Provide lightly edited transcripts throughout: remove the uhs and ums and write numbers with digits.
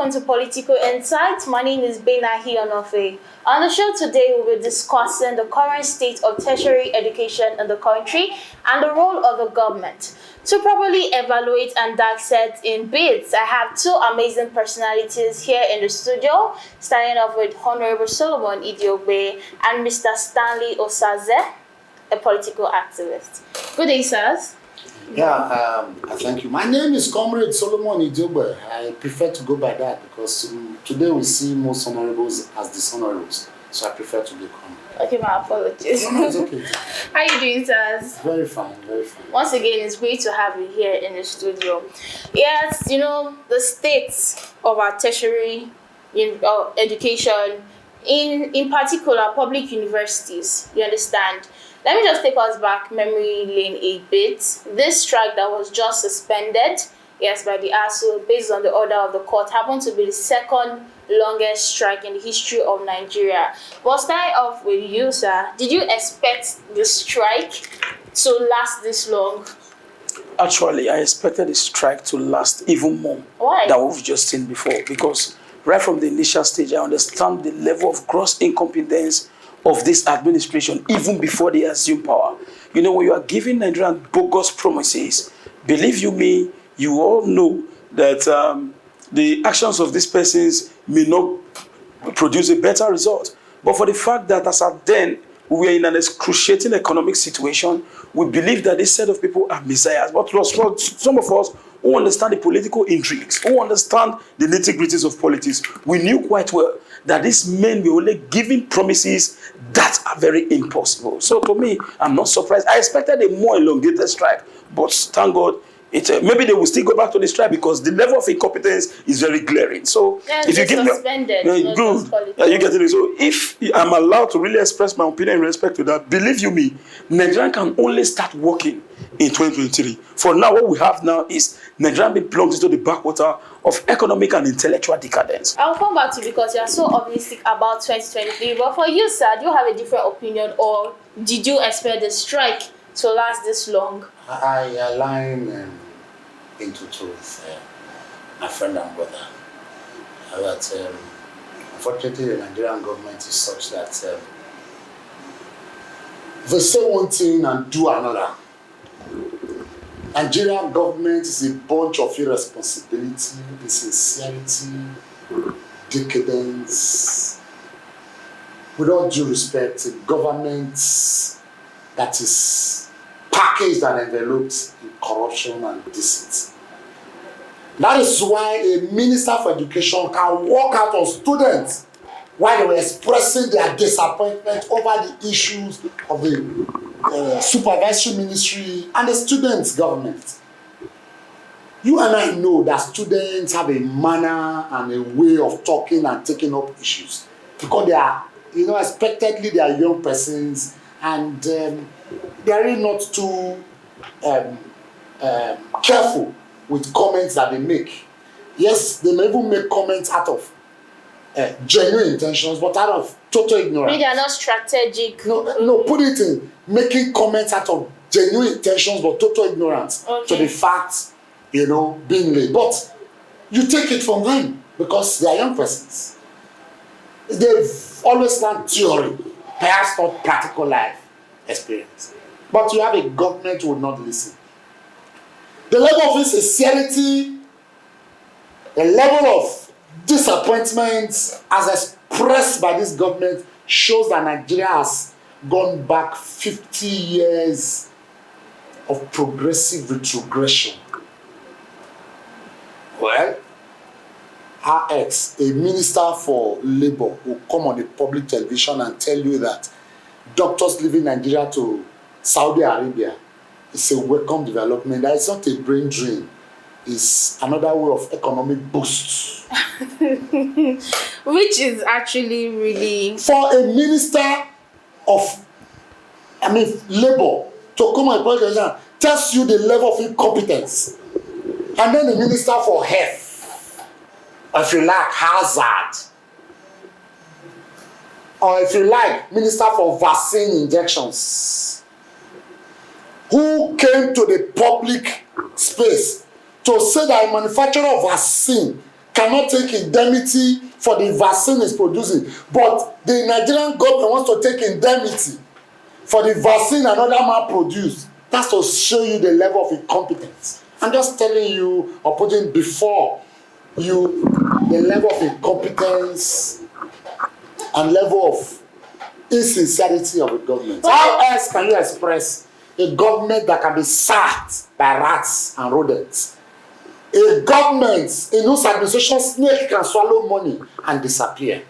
welcome to Political Insights. My name is Benahi Onofe. On the show today, we'll be discussing the current state of tertiary education in the country and the role of the government. To properly evaluate and dissect in bits, I have two amazing personalities here in the studio, starting off with Honorable Solomon Idiogbe and Mr. Stanley Osaze, a political activist. Good day, sirs. Thank you. My name is Comrade Solomon Idiogbe. I prefer to go by that because today we see most honorables as dishonorables. So I prefer to be comrade. Okay, my apologies. No, it's okay. How are you doing, sirs? Very fine, very fine. Once again, it's great to have you here in the studio. Yes, the state of our tertiary education, in particular public universities, you understand. Let me just take us back memory lane a bit. This strike that was just suspended, by the ASU, based on the order of the court, happened to be the second longest strike in the history of Nigeria. But starting off with you, sir, did you expect the strike to last this long? Actually, I expected the strike to last even more. Why? Than we've just seen before. Because right from the initial stage, I understand the level of gross incompetence of this administration, even before they assume power. When you are giving Nigerian bogus promises, believe you me, you all know that the actions of these persons may not produce a better result. But for the fact that as at then, we are in an excruciating economic situation, we believe that this set of people are messiahs. But for some of us who understand the political intrigues, who understand the nitty-gritties of politics, we knew quite well that these men were only giving promises that are very impossible. So to me, I'm not surprised. I expected a more elongated strike, but thank God, maybe they will still go back to the strike because the level of incompetence is very glaring. So if you give me good, you get it. So if I'm allowed to really express my opinion in respect to that, believe you me, Nigeria can only start working in 2023. For now, what we have now is Nigeria being plunged into the backwater of economic and intellectual decadence. I'll come back to you because you are so optimistic about 2023. But for you, sir, do you have a different opinion, or did you expect the strike to last this long? I align into two with my friend and brother. That unfortunately, the Nigerian government is such that they say one thing and do another. Nigerian government is a bunch of irresponsibility, insincerity, decadence. With all due respect, a government that is packaged and enveloped in corruption and deceit. That is why a minister for education can walk out on students while they were expressing their disappointment over the issues of the supervisory ministry and the students' government. You and I know that students have a manner and a way of talking and taking up issues because they are, expectedly they are young persons and they are really not too careful with comments that they make. Yes, they may even make comments out of genuine intentions, but out of total ignorance. Maybe they are not strategic. No, put it in making comments out of genuine intentions, but total ignorance to the facts, being laid. But you take it from them because they are young persons. They've always learned theory, perhaps not practical life experience. But you have a government who would not listen. The level of insincerity, the level of disappointment as expressed by this government shows that Nigeria has gone back 50 years of progressive retrogression. Well, RX, a minister for labor, will come on the public television and tell you that doctors leaving Nigeria to Saudi Arabia is a welcome development. That is not a brain drain. It's another way of economic boost. Which is actually really... For a minister of, labor to come on the public television tells you the level of incompetence. And then the minister for health, or if you like, hazard, or if you like, minister for vaccine injections, who came to the public space to say that a manufacturer of vaccine cannot take indemnity for the vaccine it's producing, but the Nigerian government wants to take indemnity for the vaccine another man produced. That's to show you the level of incompetence. I'm just telling you, or putting before you, the level of incompetence and level of insincerity of the government. How else can you express a government that can be sacked by rats and rodents? A government in whose administration snake can swallow money and disappear.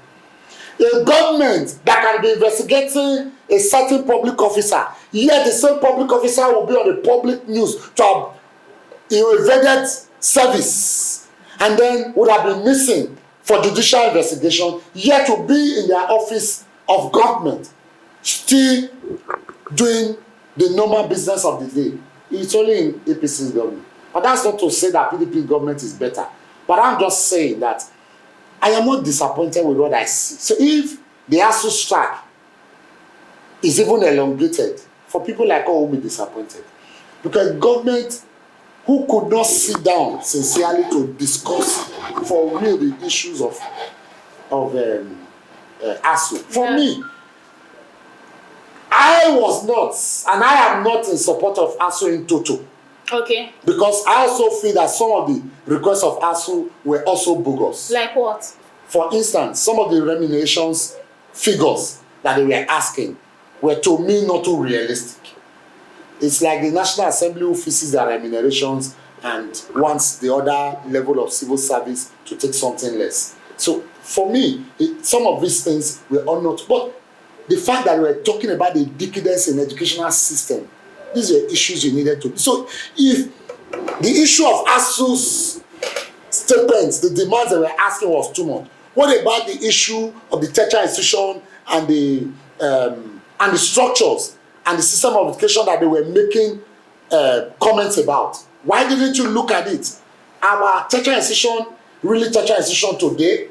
A government that can be investigating a certain public officer, yet the same public officer will be on the public news to have evaded service and then would have been missing for judicial investigation, yet to be in their office of government, still doing the normal business of the day. It's only in APC's government. But that's not to say that PDP government is better. But I'm just saying that I am not disappointed with what I see. So if the ASU strike is even elongated, for people like us will be disappointed. Because government who could not sit down sincerely to discuss for real the issues of ASU. For me, I was not, and I am not in support of ASU in total. Okay. Because I also feel that some of the requests of ASU were also bogus. Like what? For instance, some of the remunerations figures that they were asking were to me not too realistic. It's like the National Assembly who fixes their remunerations and wants the other level of civil service to take something less. So for me, some of these things were unknown. But the fact that we were talking about the decadence in the educational system, these were issues you needed to. So if the issue of ASU's statements, the demands they were asking was too much, what about the issue of the tertiary institution and the structures and the system of education that they were making comments about? Why didn't you look at it? Our tertiary institution, really tertiary institution today,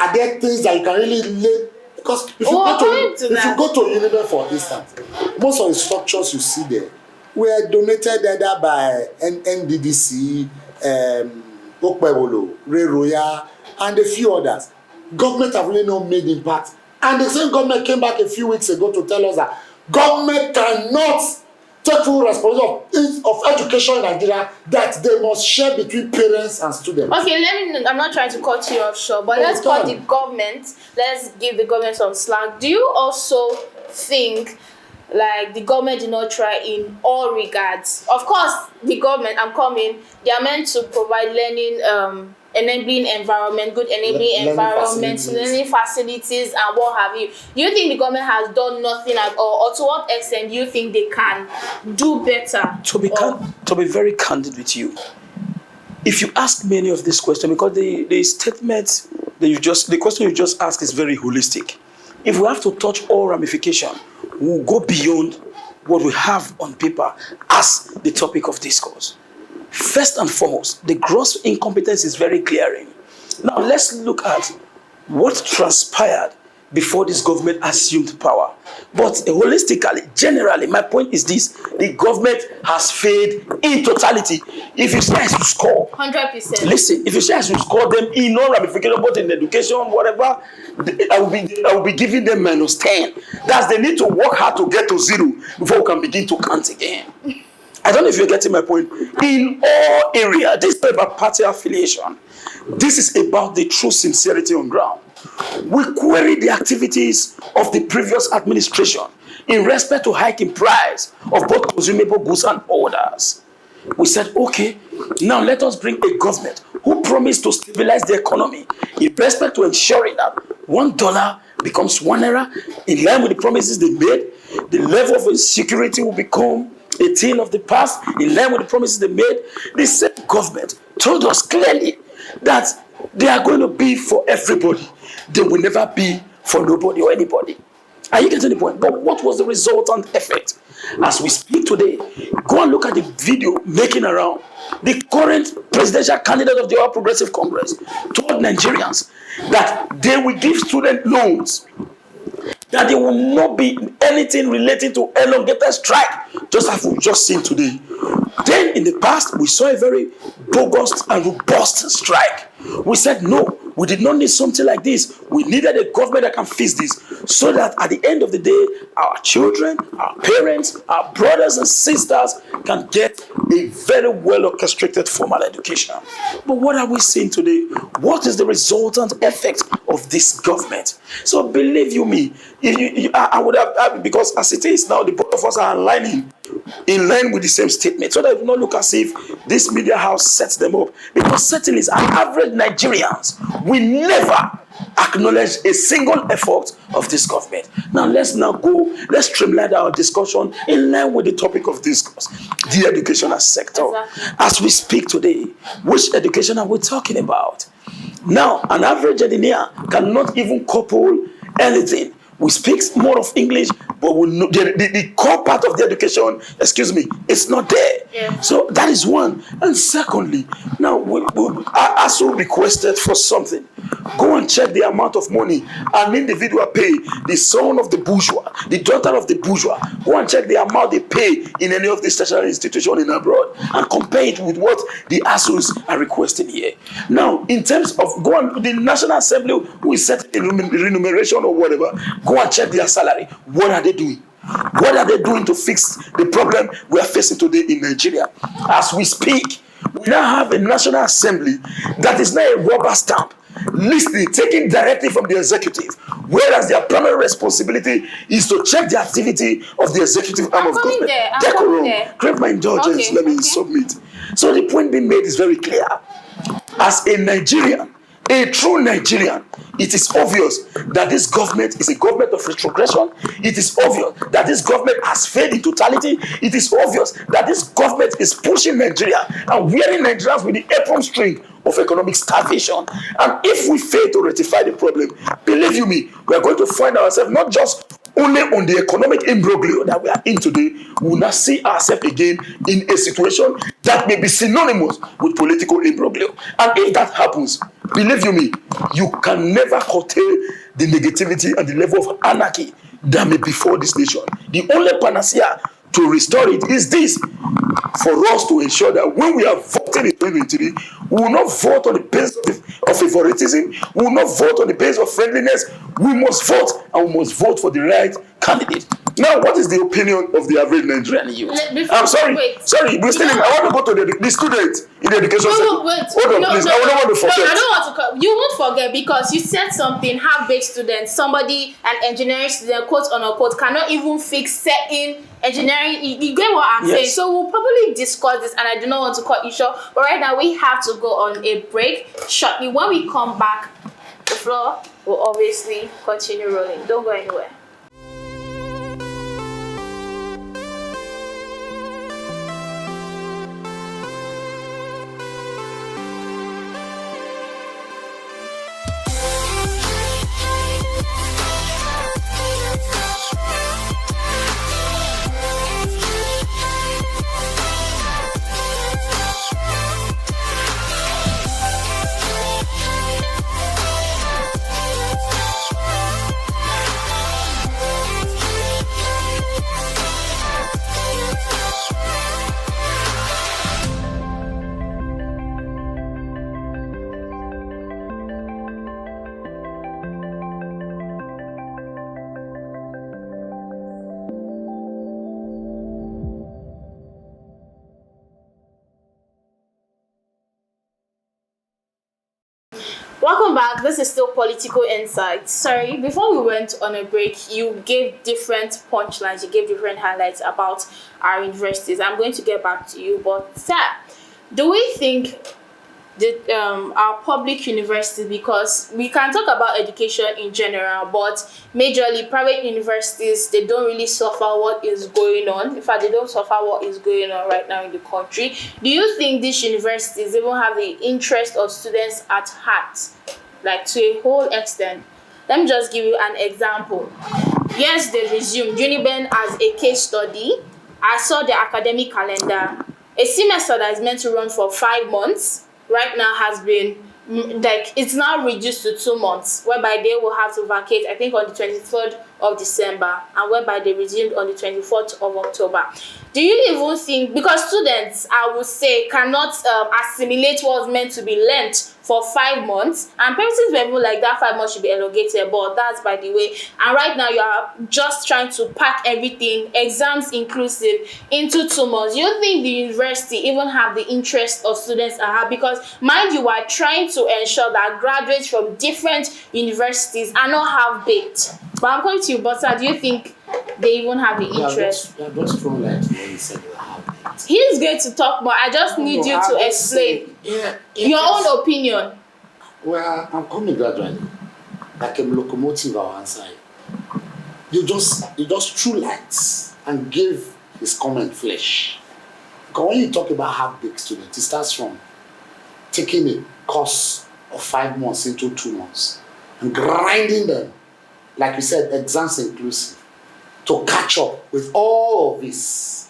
are there things that you can really lay? Because if you go to Uniben, for instance, most of the structures you see there were donated either by NDDC, Okpebolo, Ray Roya, and a few others. Government have really not made impact. And the same government came back a few weeks ago to tell us that government cannot take full responsibility of education in Nigeria, that they must share between parents and students. Okay, I'm not trying to cut you off short, but let's give the government some slack. Do you also think like the government did not try in all regards? Of course, the government, they are meant to provide learning, enabling environment, good enabling environment, learning facilities and what have you. Do you think the government has done nothing at all, or to what extent do you think they can do better? To be very candid with you, if you ask many of these questions, because the statement the question you just asked is very holistic. If we have to touch all ramification, we'll go beyond what we have on paper as the topic of discourse. First and foremost, the gross incompetence is very glaring. Now, let's look at what transpired before this government assumed power. But holistically, generally, my point is this: the government has failed in totality. If you say I should score 100%. Listen, if you say I should score them in all ramifications, both in education, whatever, I will be giving them -10. That's they need to work hard to get to 0 before we can begin to count again. I don't know if you're getting my point. In all areas, this is not about party affiliation. This is about the true sincerity on ground. We query the activities of the previous administration in respect to hiking price of both consumable goods and orders. We said, okay, now let us bring a government who promised to stabilize the economy in respect to ensuring that $1 becomes €1 in line with the promises they made. The level of insecurity will become a thing of the past in line with the promises they made. The same government told us clearly that they are going to be for everybody. They will never be for nobody or anybody. Are you getting the point? But what was the resultant effect? As we speak today, go and look at the video making around. The current presidential candidate of the All Progressive Congress told Nigerians that they will give student loans, that there will not be anything relating to elongated strike, just as we've just seen today. Then in the past, we saw a very bogus and robust strike, We said, no, we did not need something like this. We needed a government that can fix this so that at the end of the day, our children, our parents, our brothers and sisters can get a very well orchestrated formal education. But what are we seeing today? What is the resultant effect of this government? So believe you me, I would have, because as it is now, the both of us are aligning in line with the same statement, so that it will not look as if this media house sets them up. Because certainly, as average Nigerians, we never acknowledge a single effort of this government. Let's streamline our discussion in line with the topic of discourse, the educational sector. Exactly. As we speak today, which education are we talking about? Now, an average engineer cannot even couple anything. We speak more of English, but the core part of the education, it's not there. Yeah. So that is one. And secondly, now I also requested for something. Go and check the amount of money an individual pay, the son of the bourgeois, the daughter of the bourgeois. Go and check the amount they pay in any of these tertiary institutions in abroad and compare it with what the ASUs are requesting here. Now, in terms of the National Assembly who is set in remuneration or whatever, go and check their salary. What are they doing? What are they doing to fix the problem we are facing today in Nigeria? As we speak, we now have a National Assembly that is not a rubber stamp, listening, taking directly from the executive, whereas their primary responsibility is to check the activity of the executive arm of government. Crave my indulgence, let me submit. So the point being made is very clear. As a Nigerian, a true Nigerian, it is obvious that this government is a government of retrogression. It is obvious that this government has failed in totality. It is obvious that this government is pushing Nigeria and wearing Nigerians with the apron string of economic starvation. And if we fail to rectify the problem, believe you me, we are going to find ourselves not just only on the economic imbroglio that we are in today, we will not see ourselves again in a situation that may be synonymous with political imbroglio. And if that happens, believe you me, you can never curtail the negativity and the level of anarchy that may befall this nation. The only panacea to restore it is this: for us to ensure that when we are voting in 2023, we will not vote on the basis of favoritism, we will not vote on the basis of friendliness. We must vote, and we must vote for the right candidate. Now, what is the opinion of the average Nigerian youth? I'm sorry, we're still in, I want to go to the student in the education sector. Hold on, please. I don't want to forget. No, I don't want to. You won't forget, because you said something. Half-baked student, somebody, an engineering student, quote unquote, cannot even fix certain engineering. You get what I'm saying? So we'll probably discuss this, and I do not want to cut you short. But right now, we have to go on a break shortly. When we come back, the floor will obviously continue rolling. Don't go anywhere. Welcome back. This is still Political Insights. Sorry, before we went on a break, you gave different punchlines, you gave different highlights about our universities. I'm going to get back to you, but sir, do we think that our public universities, because we can talk about education in general, but majorly private universities, they don't really suffer what is going on. In fact, they don't suffer what is going on right now in the country. Do you think these universities even have the interest of students at heart, like to a whole extent? Let me just give you an example. Yes, they resumed Uniben as a case study. I saw the academic calendar. A semester that is meant to run for 5 months right now has been, like, it's now reduced to 2 months, whereby they will have to vacate, I think, on the 23rd of December, and whereby they resumed on the 24th of October. Do you even think, because students, I would say, cannot assimilate what's meant to be learnt for 5 months, and parents were even like that 5 months should be elongated, but that's by the way. And right now you are just trying to pack everything, exams inclusive, into 2 months. Do you think the university even have the interest of students at heart? Because mind you, are trying to ensure that graduates from different universities are not half-baked. But I'm coming to you, Butter. Do you think they even have the interest? Yeah, just throw light to what you said you have. He's going to talk more. I just need you to explain your own opinion. Well, I'm coming gradually, like a locomotive on one side. You just threw lights and gave his comment flesh. Because when you talk about half-baked students, it starts from taking a course of 5 months into 2 months and grinding them, like you said, exams inclusive, to catch up with all of this.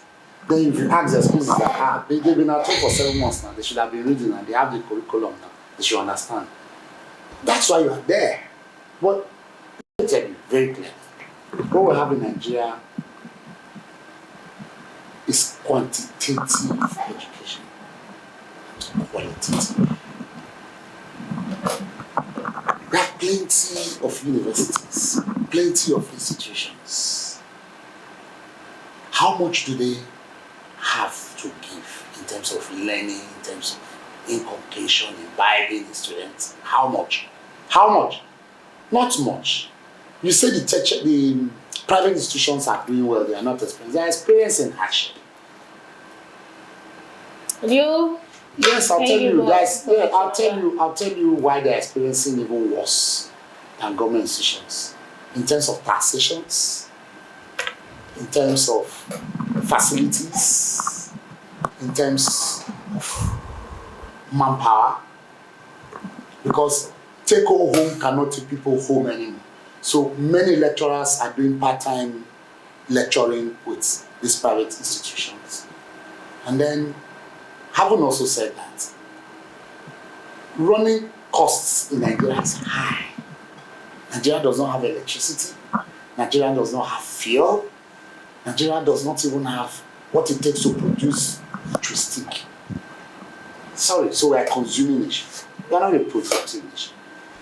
Then if you ask the excuses that they've been at home for 7 months now, they should have been reading and they have the curriculum now, they should understand. That's why you are there. But let me tell you very clearly, what we have in Nigeria is quantitative education, qualitative. There are plenty of universities, plenty of institutions. How much do they have to give in terms of learning, in terms of inculcation, imbibing the students? How much? How much? Not much. You say the private institutions are doing well, they are not experiencing. They are experiencing hardship. Yes, I'll tell you. I'll tell you why they're experiencing even worse than government institutions. In terms of taxations, in terms of facilities, in terms of manpower, because take-home cannot take people home anymore. So many lecturers are doing part-time lecturing with these private institutions. And then, having also said that, running costs in Nigeria is high. Nigeria does not have electricity. Nigeria does not have fuel. Nigeria does not even have what it takes to produce electricity. Sorry, so we are consuming nation. We are not a productive nation.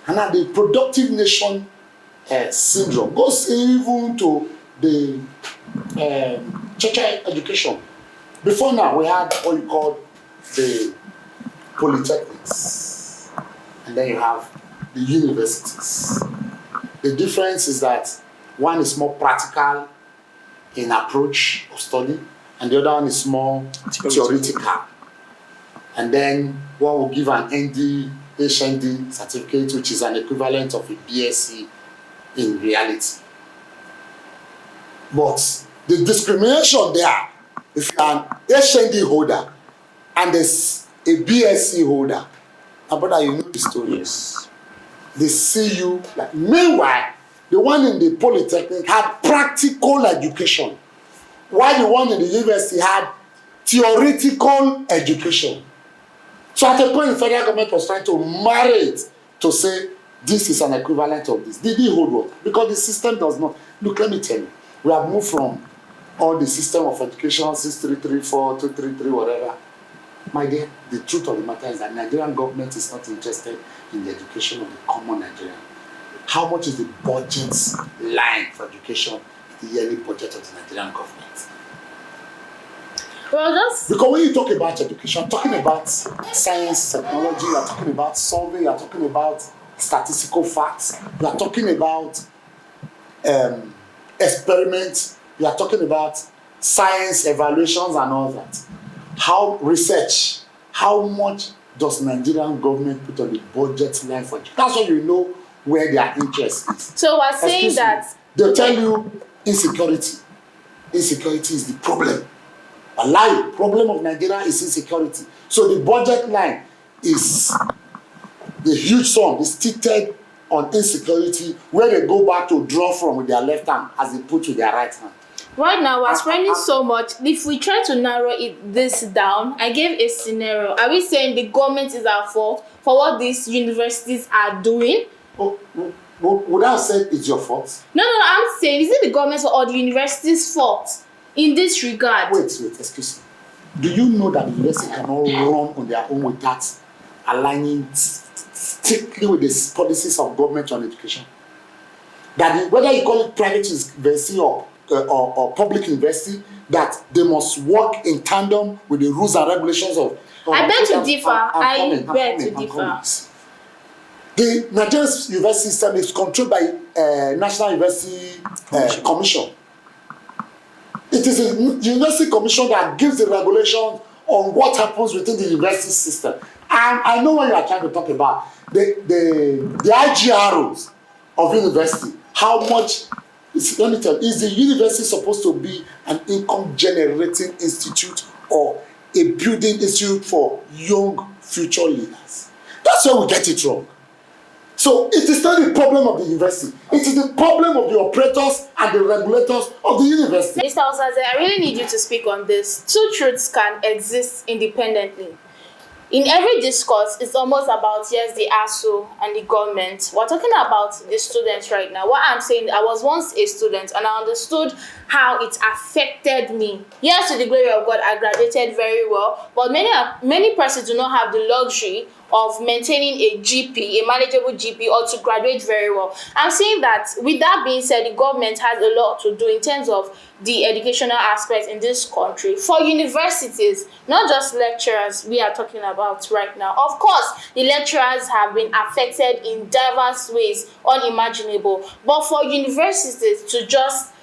And now the productive nation syndrome goes even to the tertiary education. Before now, we had what you call the polytechnics, and then you have the universities. The difference is that one is more practical in approach of study, and the other one is more theoretical. And then one will give an ND, HND certificate, which is an equivalent of a BSc in reality. But the discrimination there, if you are an HND holder and there's a BSc holder, and brother, you know the story. Yes. They see you like. Meanwhile, the one in the polytechnic had practical education, while the one in the university had theoretical education. So at a point, the federal government was trying to marry it to say this is an equivalent of this. Did it hold work? Because the system does not. Look, let me tell you, we have moved from all the system of education 6334, 233, whatever. My dear, the truth of the matter is that Nigerian government is not interested in the education of the common Nigerian. How much is the budget line for education in the yearly budget of the Nigerian government? Well, that's because when you talk about education, you're talking about science, technology, you're talking about survey, you're talking about statistical facts, you're talking about experiments, you're talking about science evaluations and all that. How research, how much does Nigerian government put on the budget line for education? That's when you know where their interest is. so we're saying Excuse me, that they'll tell you insecurity. Insecurity is the problem. A lie. Problem of Nigeria is insecurity. So the budget line is the huge sum is tilted on insecurity, where they go back to draw from with their left hand as they put with their right hand. right now we're spending so much. If we try to narrow this down, I gave a scenario. Are we saying the government is at fault for what these universities are doing? Oh, would I have said it's your fault? No, I'm saying, is it the government's or the university's fault in this regard? Wait, excuse me. Do you know that the university cannot run on their own without aligning strictly with the policies of government on education? That whether you call it private university or public university, that they must work in tandem with the rules and regulations of. I beg to differ. I beg to differ. The Nigerian university system is controlled by National University Commission. It is a university commission that gives the regulations on what happens within the university system. And I know what you are trying to talk about. The IGROs of university. How much? Let me tell you, is the university supposed to be an income generating institute or a building institute for young future leaders? That's where we get it wrong. So it is not the problem of the university. It is the problem of the operators and the regulators of the university. Mr. Osaze, I really need you to speak on this. Two truths can exist independently. In every discourse, it's almost about, yes, the ASU and the government. We're talking about the students right now. What I'm saying, I was once a student and I understood how it affected me. Yes, to the glory of God, I graduated very well, but many persons do not have the luxury of maintaining a GP, a manageable GP, or to graduate very well. I'm saying that, with that being said, the government has a lot to do in terms of the educational aspect in this country. For universities, not just lecturers we are talking about right now. Of course, the lecturers have been affected in diverse ways, unimaginable. But for universities to just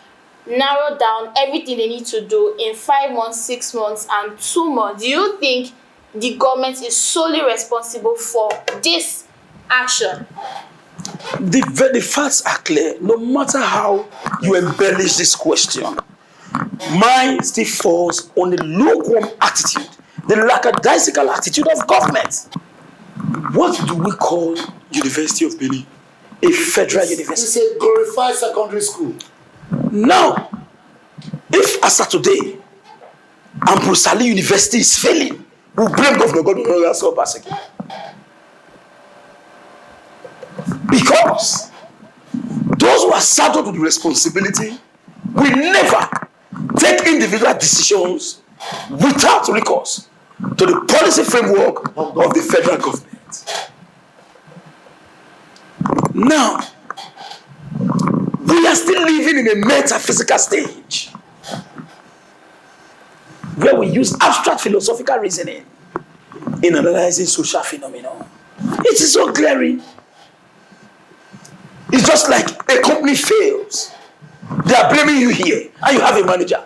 narrow down everything they need to do in 5 months, 6 months, and 2 months, do you think the government is solely responsible for this action? The facts are clear. No matter how you embellish this question, mine still falls on the lukewarm attitude, the lackadaisical attitude of government. What do we call University of Benin? A federal university. It's a glorified secondary school. Now, if as of today, Ambrosali University is failing, we blame Governor Godwin Obaseki. Because those who are saddled with responsibility will never take individual decisions without recourse to the policy framework of the federal government. Now, we are still living in a metaphysical stage where we use abstract philosophical reasoning in analyzing social phenomena. It is so glaring. It's just like a company fails. They are blaming you here, and you have a manager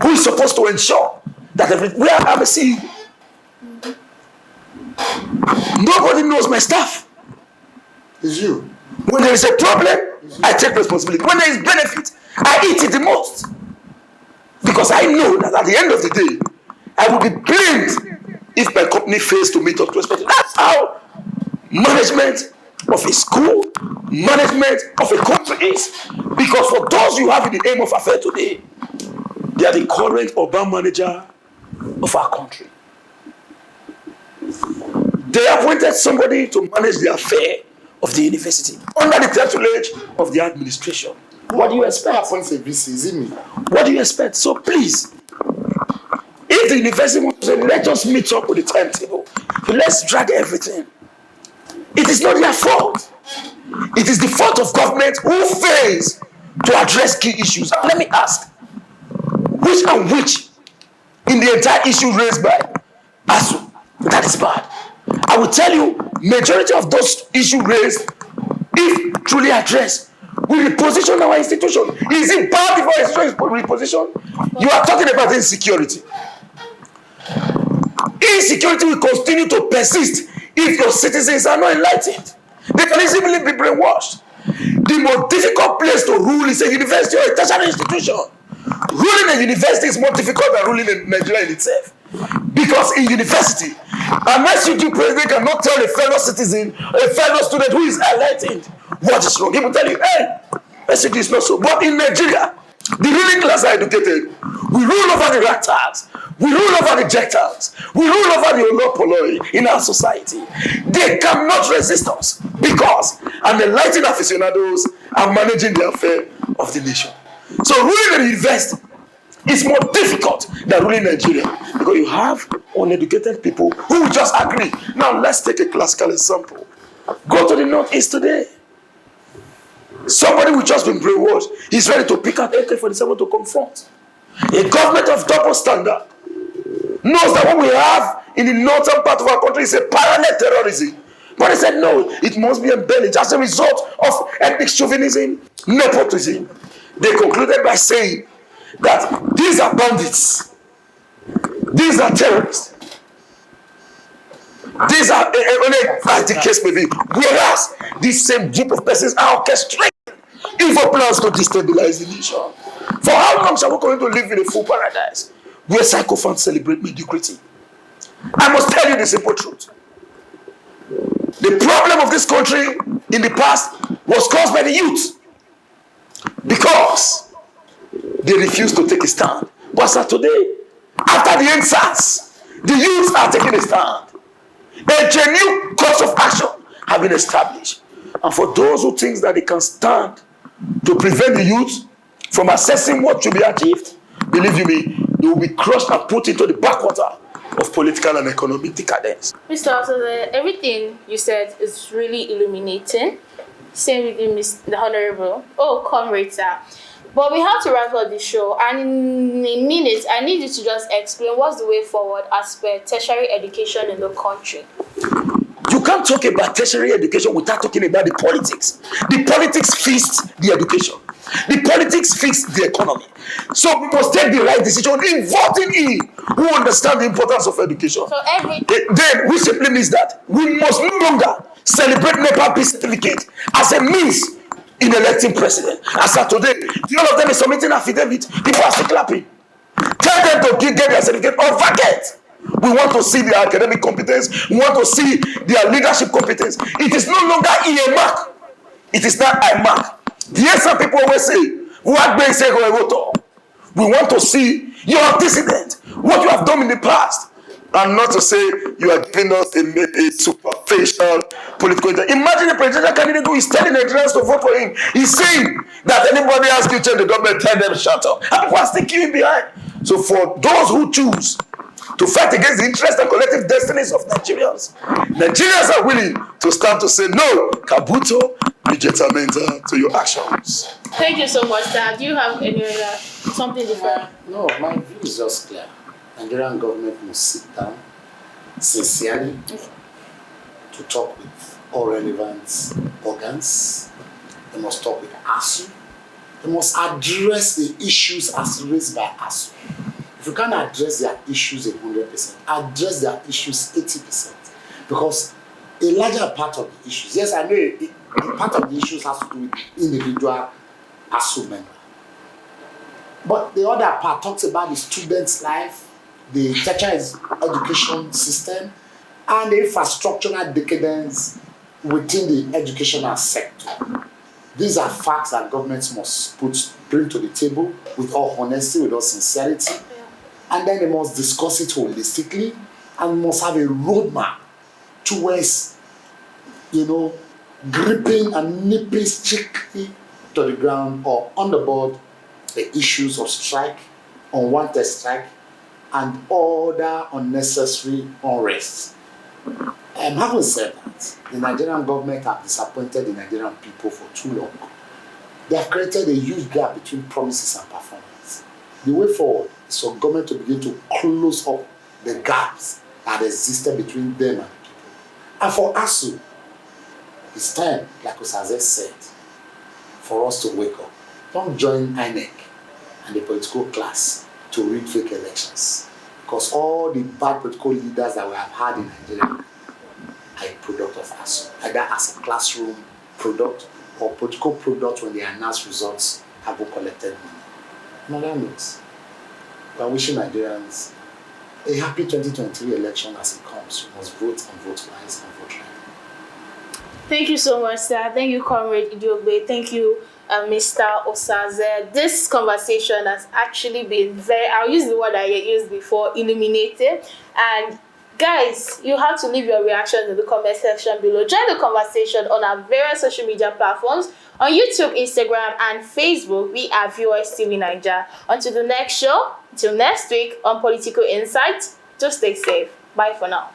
who is supposed to ensure that where I have a CEO. Nobody knows my staff. It's you. When there is a problem, I take responsibility. When there is benefit, I eat it the most. Because I know that at the end of the day, I will be blamed if my company fails to meet up to expectations. That's how management of a school, management of a country is. Because for those you have in the aim of affair today, they are the current urban manager of our country. They appointed somebody to manage the affair of the university under the tutelage of the administration. What do you expect? Appoints a VC, is it me? What do you expect? So please, if the university wants to say, let us meet up with the timetable, let's drag everything. It is not their fault. It is the fault of government who fails to address key issues. Let me ask, which in the entire issue raised by ASU, that is bad? I will tell you, majority of those issues raised, if truly addressed, will reposition our institution. Is it bad before institution is reposition? You are talking about insecurity. Insecurity will continue to persist if your citizens are not enlightened. They can easily be brainwashed. The most difficult place to rule is a university or a tertiary institution. Ruling a university is more difficult than ruling in Nigeria in itself. Because in university, an SUG president cannot tell a fellow citizen, a fellow student who is enlightened, what is wrong. He will tell you, hey, SUG is not so. But in Nigeria, The ruling class are educated. We rule over the ratters. We rule over the jectors. We rule over the olopoloi in our society. They cannot resist us because an enlightened aficionados are managing the affair of the nation. So ruling the university is more difficult than ruling Nigeria because you have uneducated people who will just agree. Now let's take a classical example. Go to the northeast today. Somebody who just been brainwashed, he's ready to pick out AK-47 to confront. A government of double standard knows that what we have in the northern part of our country is a parallel terrorism. But they said no, it must be embellished as a result of ethnic chauvinism, nepotism. They concluded by saying that these are bandits, these are terrorists, these are, as the case may be, whereas these same group of persons are orchestrating evil plans to destabilize the nation. For how long shall we continue to live in a full paradise where sycophants celebrate mediocrity? I must tell you the simple truth. The problem of this country in the past was caused by the youth because they refused to take a stand. But as of today, after the NSAS, the youths are taking a stand. A genuine course of action have been established. And for those who think that they can stand to prevent the youth from assessing what should be achieved, believe you me, they will be crushed and put into the backwater of political and economic decadence. Mr. Officer, everything you said is really illuminating. Same with you, the Honorable. Oh, comrade, sir. But we have to wrap up the show, and in a minute, I need you to just explain what's the way forward as per tertiary education in the country. You can't talk about tertiary education without talking about the politics. The politics feeds the education. The politics fix the economy. So we must take the right decision in voting in who understand the importance of education. So Then, which simply means that we must no longer celebrate NEPA peace certificate as a means in electing president. As of today, all of them is submitting affidavit. People are still clapping. Tell them to get their certificate or vacate. We want to see their academic competence. We want to see their leadership competence. It is no longer a mark. It is not a mark. Yes, some people always say, we want to see your antecedent, what you have done in the past, and not to say you are giving us a superficial political interest. Imagine a presidential candidate who is telling Nigerians to vote for him. He's saying that anybody asks you to change the government, tell them shut up. And people are still queuing behind. So for those who choose to fight against the interests and collective destinies of Nigerians are willing to stand to say no, Kabuto, legitimate to your actions. Thank you so much, sir. Do you have any other something different? No, my view is just clear. Nigerian government must sit down sincerely to talk with all relevant organs. They must talk with ASU. They must address the issues as raised by ASU. If you can't address their issues 100%, address their issues 80%. Because a larger part of the issues, yes, I know part of the issues has to do with the individual ASU member. But the other part talks about the student's life, the tertiary education system, and the infrastructural decadence within the educational sector. These are facts that governments must bring to the table with all honesty, with all sincerity, and then they must discuss it holistically and must have a roadmap towards, gripping and nipping strictly to the ground or on the board the issues of strike, unwanted strike, and other unnecessary unrest. Having said that, the Nigerian government have disappointed the Nigerian people for too long. They have created a huge gap between promises and performance. The way forward is for government to begin to close up the gaps that existed between them and people. And for ASU, it's time, like Osaze said, for us to wake up. Don't join INEC and the political class to rig fake elections. Because all the bad political leaders that we have had in Nigeria are a product of ASU, either as a classroom product or political product when they announce results have been collected money. In other words, we are wishing Nigerians a happy 2023 election as it comes. We must vote and vote wise and vote right. Thank you so much, sir. Thank you, Comrade Idiogbe. Thank you, Mr. Osaze. This conversation has actually been I'll use the word I used before, illuminating. And guys, you have to leave your reactions in the comment section below. Join the conversation on our various social media platforms. On YouTube, Instagram, and Facebook, we are VOS TV Nigeria. Until the next show, until next week on Political Insight, just stay safe. Bye for now.